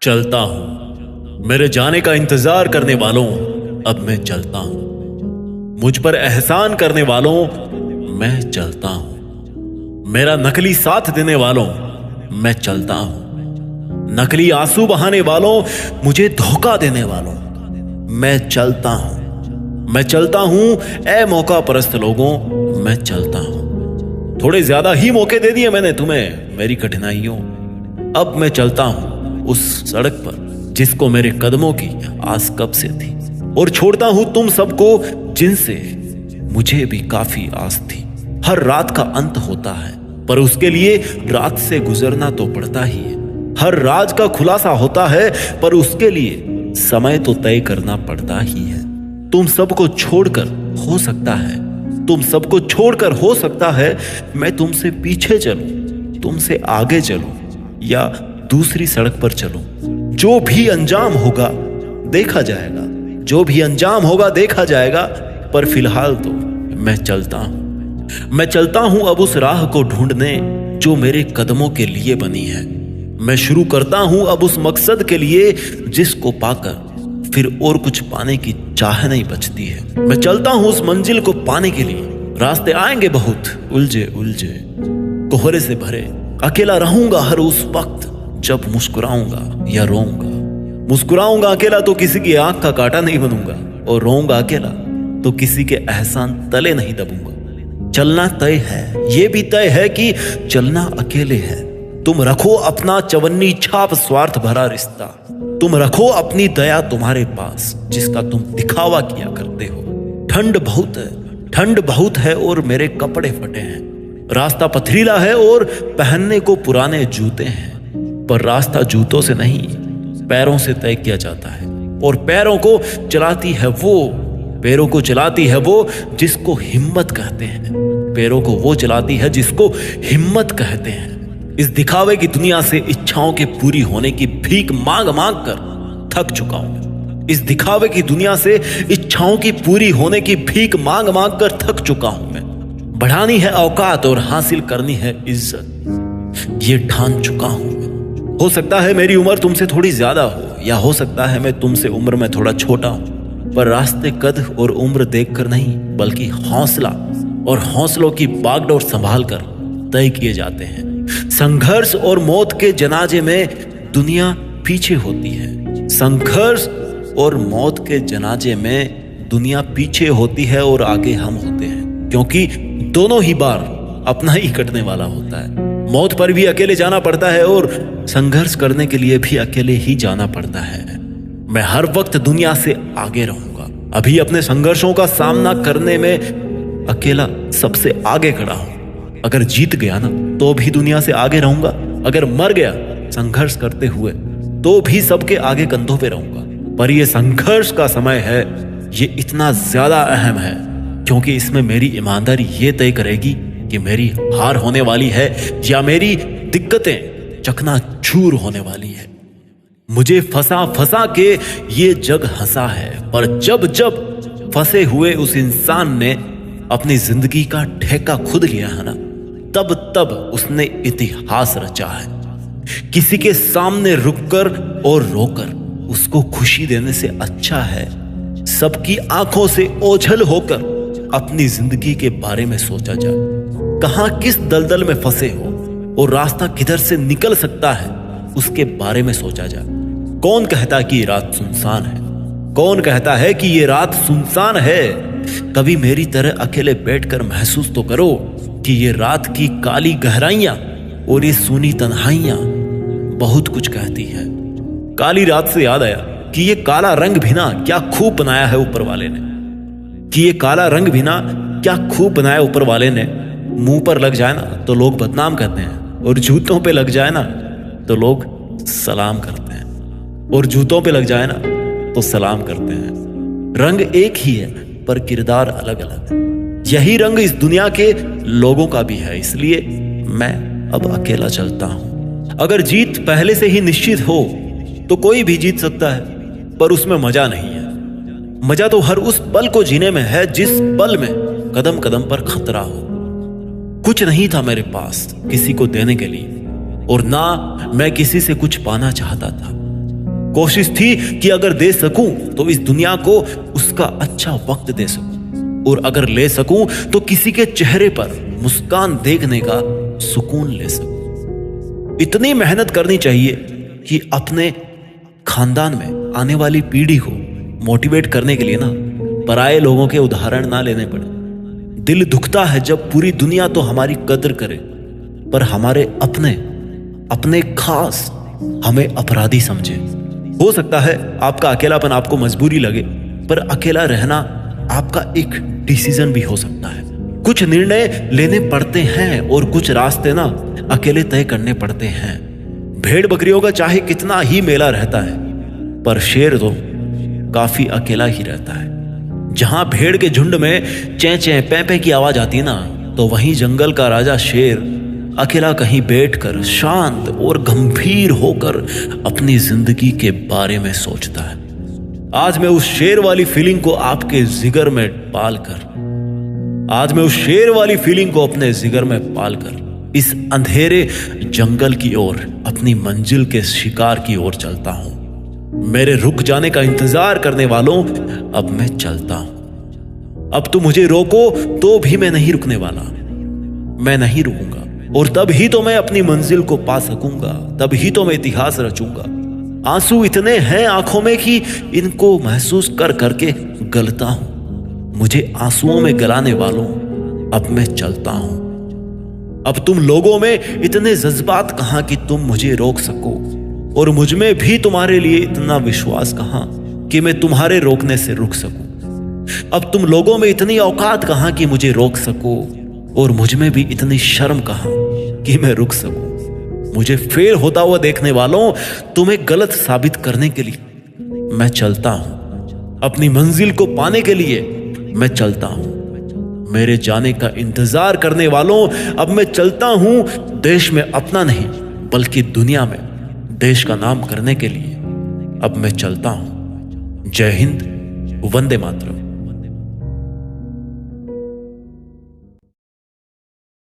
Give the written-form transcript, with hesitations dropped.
चलता हूं मेरे जाने का इंतजार करने वालों, अब मैं चलता हूं। मुझ पर एहसान करने वालों, मैं चलता हूं। मेरा नकली साथ देने वालों, मैं चलता हूं। नकली आंसू बहाने वालों, मुझे धोखा देने वालों, मैं चलता हूं। मैं चलता हूं ए मौका परस्त लोगों, मैं चलता हूं। थोड़े ज्यादा ही मौके दे दिए मैंने तुम्हें मेरी कठिनाइयों। अब मैं चलता हूं उस सड़क पर जिसको मेरे कदमों की आस कब से थी, और छोड़ता हूं तुम सबको जिनसे मुझे भी काफी आस थी। हर रात का अंत होता है, पर उसके लिए रात से गुजरना तो पड़ता ही है। हर राज का खुलासा होता है, पर उसके लिए समय तो तय करना पड़ता ही है। तुम सबको छोड़कर हो सकता है, तुम सबको छोड़कर हो सकता है मैं तुमसे पीछे चलूं, तुमसे आगे चलूं या दूसरी सड़क पर चलूं। जो भी अंजाम होगा देखा जाएगा, जो भी अंजाम होगा देखा जाएगा, पर फिलहाल तो मैं चलता हूं। मैं चलता हूं अब उस राह को ढूंढने जो मेरे कदमों के लिए बनी है। मैं शुरू करता हूं अब उस मकसद के लिए जिसको पाकर फिर और कुछ पाने की चाह नहीं बचती है। मैं चलता हूं उस मंजिल को पाने के लिए। रास्ते आएंगे बहुत उलझे उलझे, कोहरे से भरे। अकेला रहूंगा हर उस वक्त जब मुस्कुराऊंगा या रोऊंगा। मुस्कुराऊंगा अकेला तो किसी की आंख का कांटा नहीं बनूंगा, और रोऊंगा अकेला तो किसी के एहसान तले नहीं दबूंगा। चलना तय है, ये भी तय है कि चलना अकेले है। तुम रखो अपना चवन्नी छाप स्वार्थ भरा रिश्ता। तुम रखो अपनी दया तुम्हारे पास जिसका तुम दिखावा किया करते हो। ठंड बहुत है, ठंड बहुत है और मेरे कपड़े फटे हैं। रास्ता पथरीला है और पहनने को पुराने जूते हैं, पर रास्ता जूतों से नहीं पैरों से तय किया जाता है। और पैरों को चलाती है वो, पैरों को चलाती है वो जिसको हिम्मत कहते हैं। पैरों को वो चलाती है जिसको हिम्मत कहते हैं। इस दिखावे की दुनिया से इच्छाओं के पूरी होने की भीख मांग मांग कर थक चुका हूं। इस दिखावे की दुनिया से इच्छाओं की पूरी होने की भीख मांग मांग कर थक चुका हूं मैं। बढ़ानी है औकात और हासिल करनी है इज्जत, ये ठान चुका हूं मैं। हो सकता है मेरी उम्र तुमसे थोड़ी ज्यादा हो, या हो सकता है मैं तुमसे उम्र में थोड़ा छोटा हूं, पर रास्ते कद और उम्र देखकर नहीं बल्कि हौसला और हौसलों की बागडोर संभाल कर तय किए जाते हैं। संघर्ष और मौत के जनाजे में दुनिया पीछे होती है। संघर्ष और मौत के जनाजे में दुनिया पीछे होती है और आगे हम होते हैं, क्योंकि दोनों ही बार अपना ही कटने वाला होता है। मौत पर भी अकेले जाना पड़ता है और संघर्ष करने के लिए भी अकेले ही जाना पड़ता है। मैं हर वक्त दुनिया से आगे रहूंगा। अभी अपने संघर्षों का सामना करने में अकेला सबसे आगे खड़ा हूं। अगर जीत गया ना तो भी दुनिया से आगे रहूंगा, अगर मर गया संघर्ष करते हुए तो भी सबके आगे कंधों पे रहूंगा। पर यह संघर्ष का समय है, ये इतना ज्यादा अहम है क्योंकि इसमें मेरी ईमानदारी ये तय करेगी कि मेरी हार होने वाली है या मेरी दिक्कतें चकनाचूर होने वाली है। मुझे फंसा फंसा के ये जग हंसा है, पर जब जब फंसे हुए उस इंसान ने अपनी जिंदगी का ठेका खुद लिया है ना, तब तब उसने इतिहास रचा है। किसी के सामने रुककर और रोकर उसको खुशी देने से अच्छा है सबकी आंखों से ओझल होकर अपनी जिंदगी के बारे में सोचा जाए। कहां किस दलदल में फंसे हो और रास्ता किधर से निकल सकता है उसके बारे में सोचा जाए। कौन कहता कि ये रात सुनसान है? कौन कहता है कि ये रात सुनसान है? कभी मेरी तरह अकेले बैठकर महसूस तो करो कि ये रात की काली गहराइयां और ये सूनी तन्हाइयां बहुत कुछ कहती है। काली रात से याद आया कि ये काला रंग भी ना क्या खूब बनाया है ऊपर वाले ने, कि ये काला रंग भी ना क्या खूब बनाया ऊपर वाले ने। मुंह पर लग जाए ना तो लोग बदनाम कहते हैं, और जूतों पे लग जाए ना तो लोग सलाम करते हैं, और जूतों पे लग जाए ना तो सलाम करते हैं। रंग एक ही है पर किरदार अलग अलग है। यही रंग इस दुनिया के लोगों का भी है, इसलिए मैं अब अकेला चलता हूं। अगर जीत पहले से ही निश्चित हो तो कोई भी जीत सकता है, पर उसमें मजा नहीं है। मजा तो हर उस पल को जीने में है जिस पल में कदम कदम पर खतरा हो। कुछ नहीं था मेरे पास किसी को देने के लिए, और ना मैं किसी से कुछ पाना चाहता था। कोशिश थी कि अगर दे सकूं तो इस दुनिया को उसका अच्छा वक्त दे सकूं, और अगर ले सकूं तो किसी के चेहरे पर मुस्कान देखने का सुकून ले सकूं। इतनी मेहनत करनी चाहिए कि अपने खानदान में आने वाली पीढ़ी को मोटिवेट करने के लिए ना पराये लोगों के उदाहरण ना लेने पड़े। दिल दुखता है जब पूरी दुनिया तो हमारी कद्र करे, पर हमारे अपने खास हमें अपराधी समझे। हो सकता है आपका अकेलापन आपको मजबूरी लगे, पर अकेला रहना आपका एक डिसीजन भी हो सकता है। कुछ निर्णय लेने पड़ते हैं और कुछ रास्ते ना अकेले तय करने पड़ते हैं। भेड़ बकरियों का चाहे कितना ही मेला रहता है, पर शेर तो काफी अकेला ही रहता है। जहां भेड़ के झुंड में चैं चैं पै पै की आवाज आती ना, तो वहीं जंगल का राजा शेर अकेला कहीं बैठकर शांत और गंभीर होकर अपनी जिंदगी के बारे में सोचता है। आज मैं उस शेर वाली फीलिंग को आपके जिगर में पालकर अपने जिगर में पालकर इस अंधेरे जंगल की ओर अपनी मंजिल के शिकार की ओर चलता हूं। मेरे रुक जाने का इंतजार करने वालों, अब मैं चलता हूं। अब तुम मुझे रोको तो भी मैं नहीं रुकने वाला। मैं नहीं रुकूंगा, और तब ही तो मैं अपनी मंजिल को पा सकूंगा, तब ही तो मैं इतिहास रचूंगा। आंसू इतने हैं आंखों में कि इनको महसूस कर करके गलता हूं। मुझे आंसुओं में गलाने वालों, अब मैं चलता हूं। अब तुम लोगों में इतने जज्बात कहां कि तुम मुझे रोक सको, और मुझ में भी तुम्हारे लिए इतना विश्वास कहां कि मैं तुम्हारे रोकने से रुक सकूं। अब तुम लोगों में इतनी औकात कहां कि मुझे रोक सको, और मुझ में भी इतनी शर्म कहां कि मैं रुक सकूं। मुझे फेल होता हुआ देखने वालों, तुम्हें गलत साबित करने के लिए मैं चलता हूं। अपनी मंजिल को पाने के लिए मैं चलता हूं। मेरे जाने का इंतजार करने वालों, अब मैं चलता हूं। देश में अपना नहीं बल्कि दुनिया में देश का नाम करने के लिए अब मैं चलता हूं। जय हिंद, वंदे मातरम।